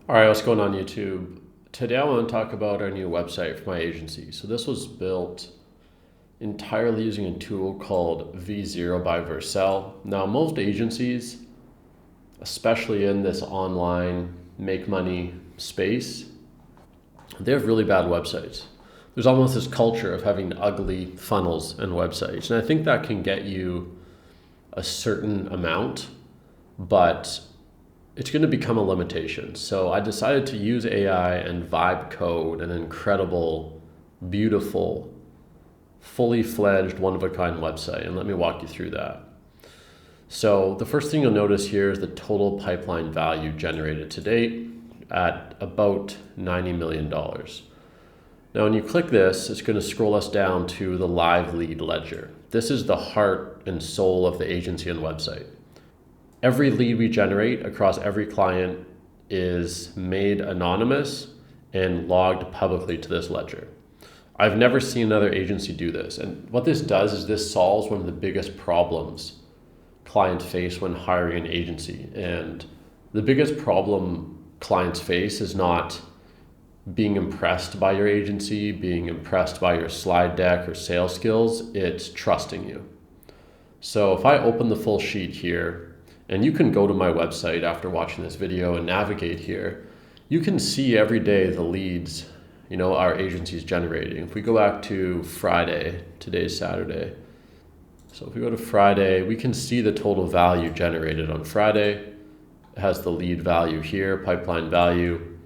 All right, what's going on YouTube? Today I want to talk about our new website for my agency. So this was built entirely using a tool called V0 by Vercel. Now most agencies, especially in this online make money space, they have really bad websites. There's almost this culture of having ugly funnels and websites. And I think that can get you a certain amount, but it's going to become a limitation. So I decided to use AI and vibe code an incredible, beautiful, fully fledged, one-of-a-kind website. And let me walk you through that. So the first thing you'll notice here is the total pipeline value generated to date at about $90 million. Now, when you click this, it's going to scroll us down to the live lead ledger. This is the heart and soul of the agency and website. Every lead we generate across every client is made anonymous and logged publicly to this ledger. I've never seen another agency do this. And what this does is this solves one of the biggest problems clients face when hiring an agency. And the biggest problem clients face is not being impressed by your agency, being impressed by your slide deck or sales skills, it's trusting you. So if I open the full sheet here, and you can go to my website after watching this video and navigate here, you can see every day the leads, our agency is generating. If we go back to Friday, today's Saturday. So if we go to Friday, we can see the total value generated on Friday. It has the lead value here, pipeline value.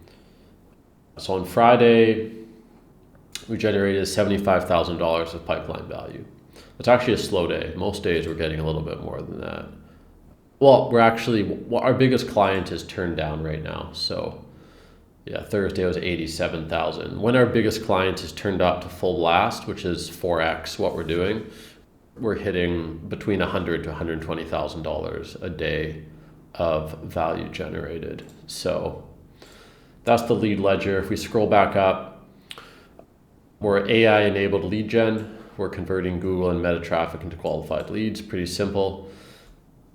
So on Friday, we generated $75,000 of pipeline value. It's actually a slow day. Most days we're getting a little bit more than that. Well, our biggest client is turned down right now. So yeah, Thursday was 87,000. When our biggest client is turned up to full blast, which is 4x what we're doing, we're hitting between $100,000 to $120,000 a day of value generated. So that's the lead ledger. If we scroll back up, we're AI enabled lead gen. We're converting Google and Meta traffic into qualified leads. Pretty simple.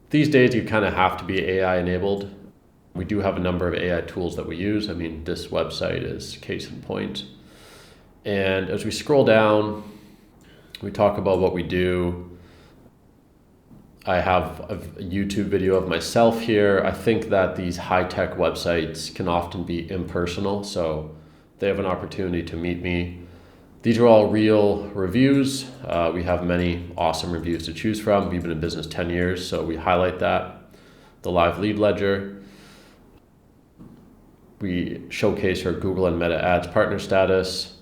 These days, you kind of have to be AI enabled. We do have a number of AI tools that we use. I mean, this website is case in point. And as we scroll down, we talk about what we do. I have a YouTube video of myself here. I think that these high-tech websites can often be impersonal, so they have an opportunity to meet me. These are all real reviews. We have many awesome reviews to choose from. We've been in business 10 years, so we highlight that. The live lead ledger. We showcase our Google and Meta ads partner status.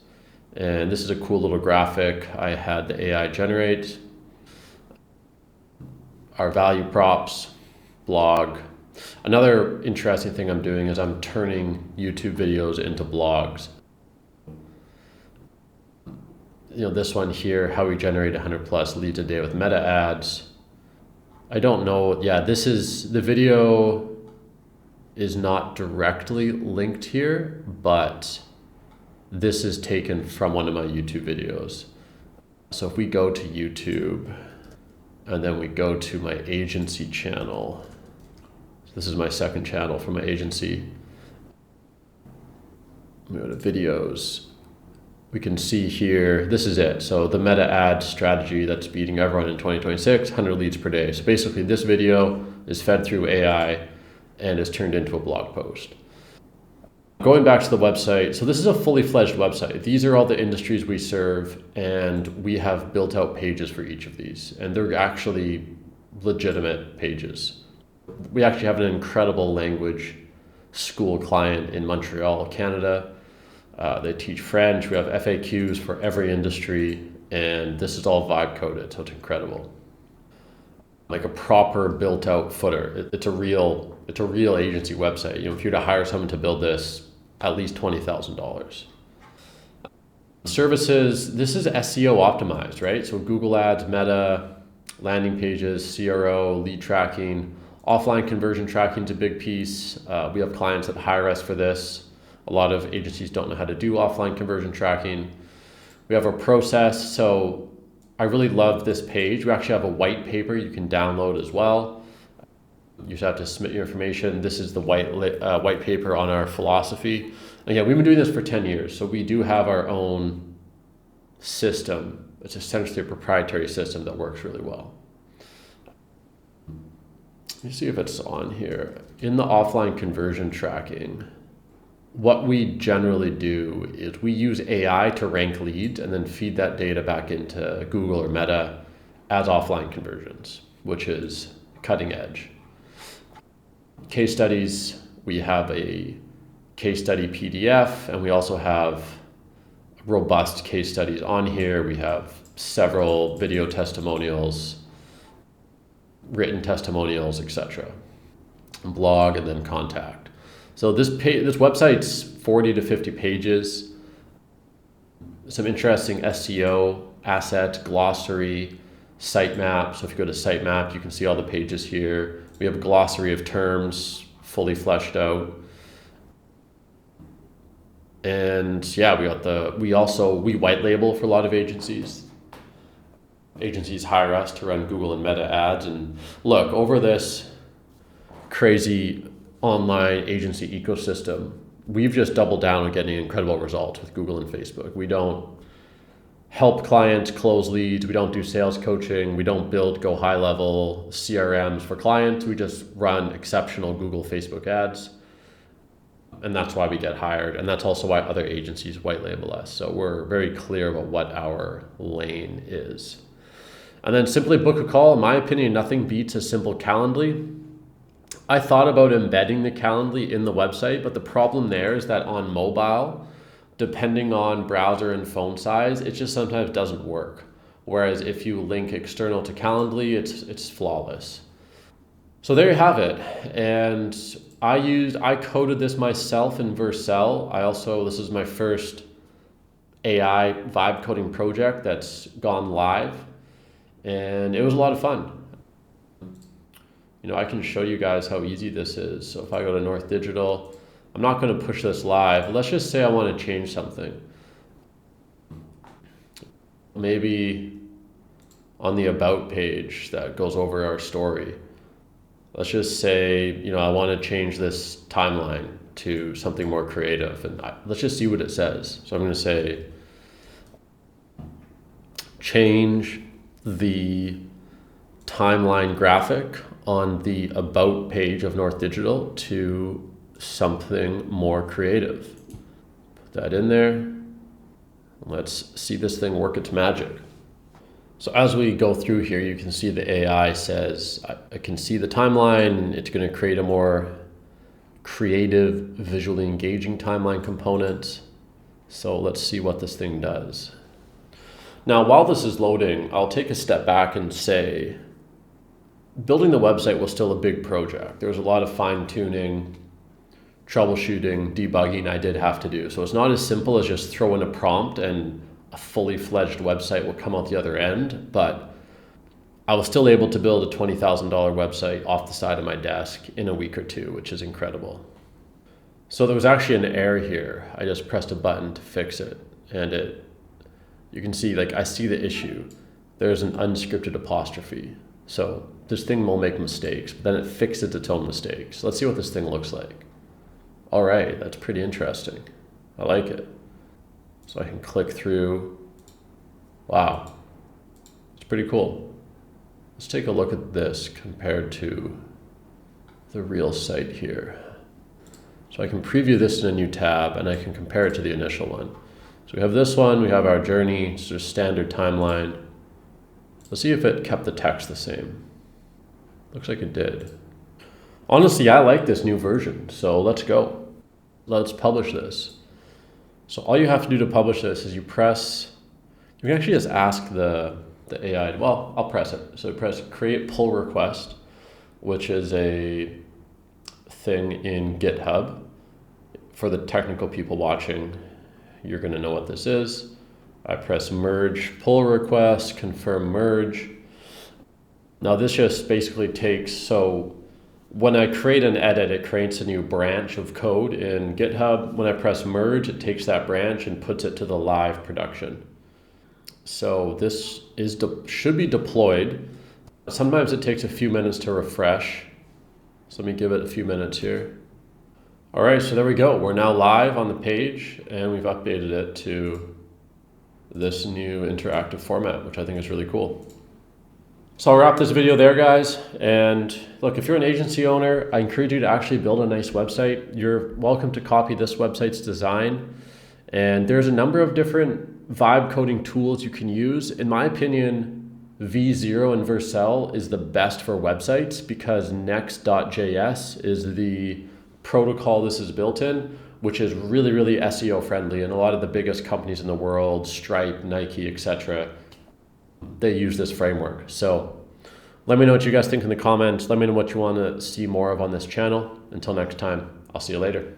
And this is a cool little graphic I had the AI generate. Our value props, blog. Another interesting thing I'm doing is I'm turning YouTube videos into blogs. This one here, how we generate 100 plus leads a day with Meta ads. I don't know. Yeah, the video is not directly linked here, but this is taken from one of my YouTube videos. So if we go to YouTube and then we go to my agency channel, this is my second channel for my agency. We go to videos. We can see here, this is it. So the Meta ad strategy that's beating everyone in 2026, 100 leads per day. So basically this video is fed through AI and is turned into a blog post. Going back to the website, so this is a fully fledged website. These are all the industries we serve, and we have built out pages for each of these, and they're actually legitimate pages. We actually have an incredible language school client in Montreal, Canada. They teach French. We have FAQs for every industry, and this is all vibe coded, so it's incredible. Like a proper built out footer. It's a real agency website. If you're to hire someone to build this, at least $20,000. Services, this is SEO optimized, right? So Google Ads, Meta, landing pages, CRO, lead tracking, offline conversion tracking is a big piece. We have clients that hire us for this. A lot of agencies don't know how to do offline conversion tracking. We have our process. So I really love this page. We actually have a white paper you can download as well. You just have to submit your information. This is the white paper on our philosophy. Again, we've been doing this for 10 years, so we do have our own system. It's essentially a proprietary system that works really well. Let me see if it's on here. In the offline conversion tracking, what we generally do is we use AI to rank leads and then feed that data back into Google or Meta as offline conversions, which is cutting edge. Case studies, we have a case study PDF, and we also have robust case studies on here. We have several video testimonials, written testimonials, etc. Blog, and then contact. So this website's 40 to 50 pages. Some interesting SEO, asset, glossary, sitemap. So if you go to sitemap, you can see all the pages here. We have a glossary of terms, fully fleshed out. And yeah, we white label for a lot of agencies. Agencies hire us to run Google and Meta ads. And look, over this crazy online agency ecosystem, we've just doubled down on getting incredible results with Google and Facebook. We don't help clients close leads. We don't do sales coaching. We don't build go high level CRMs for clients. We just run exceptional Google, Facebook ads. And that's why we get hired. And that's also why other agencies white label us. So we're very clear about what our lane is. And then simply book a call. In my opinion, nothing beats a simple Calendly. I thought about embedding the Calendly in the website, but the problem there is that on mobile, depending on browser and phone size, it just sometimes doesn't work. Whereas if you link external to Calendly, it's flawless. So there you have it. And I coded this myself in Vercel. This is my first AI vibe coding project that's gone live. And it was a lot of fun. I can show you guys how easy this is. So if I go to North Digital, I'm not going to push this live. Let's just say I want to change something. Maybe on the about page that goes over our story. Let's just say, I want to change this timeline to something more creative. And let's just see what it says. So I'm going to say, change the timeline graphic on the about page of North Digital to something more creative. Put that in there. Let's see this thing work its magic. So as we go through here, you can see the AI says, I can see the timeline. It's going to create a more creative, visually engaging timeline component. So let's see what this thing does. Now, while this is loading, I'll take a step back and say, building the website was still a big project. There was a lot of fine-tuning, troubleshooting, debugging I did have to do. So it's not as simple as just throw in a prompt and a fully fledged website will come out the other end. But I was still able to build a $20,000 website off the side of my desk in a week or two, which is incredible. So there was actually an error here. I just pressed a button to fix it. And you can see, I see the issue. There's an unscripted apostrophe. So this thing will make mistakes, but then it fixes its own mistakes. Let's see what this thing looks like. All right, that's pretty interesting. I like it. So I can click through. Wow, it's pretty cool. Let's take a look at this compared to the real site here. So I can preview this in a new tab and I can compare it to the initial one. So we have this one, we have our journey, it's just standard timeline. Let's see if it kept the text the same. Looks like it did. Honestly, I like this new version, so let's go. Let's publish this. So all you have to do to publish this is you can actually just ask the AI, I'll press it. So press create pull request, which is a thing in GitHub. For the technical people watching, you're going to know what this is. I press merge pull request, confirm merge. Now this just basically so when I create an edit, it creates a new branch of code in GitHub. When I press merge, it takes that branch and puts it to the live production. So this should be deployed. Sometimes it takes a few minutes to refresh. So let me give it a few minutes here. All right, so there we go. We're now live on the page and we've updated it to this new interactive format, which I think is really cool. So I'll wrap this video there, guys. And look, if you're an agency owner, I encourage you to actually build a nice website. You're welcome to copy this website's design. And there's a number of different vibe coding tools you can use. In my opinion, V0 and Vercel is the best for websites because Next.js is the protocol this is built in, which is really, really SEO friendly. And a lot of the biggest companies in the world, Stripe, Nike, etc., they use this framework. So let me know what you guys think in the comments. Let me know what you want to see more of on this channel. Until next time, I'll see you later.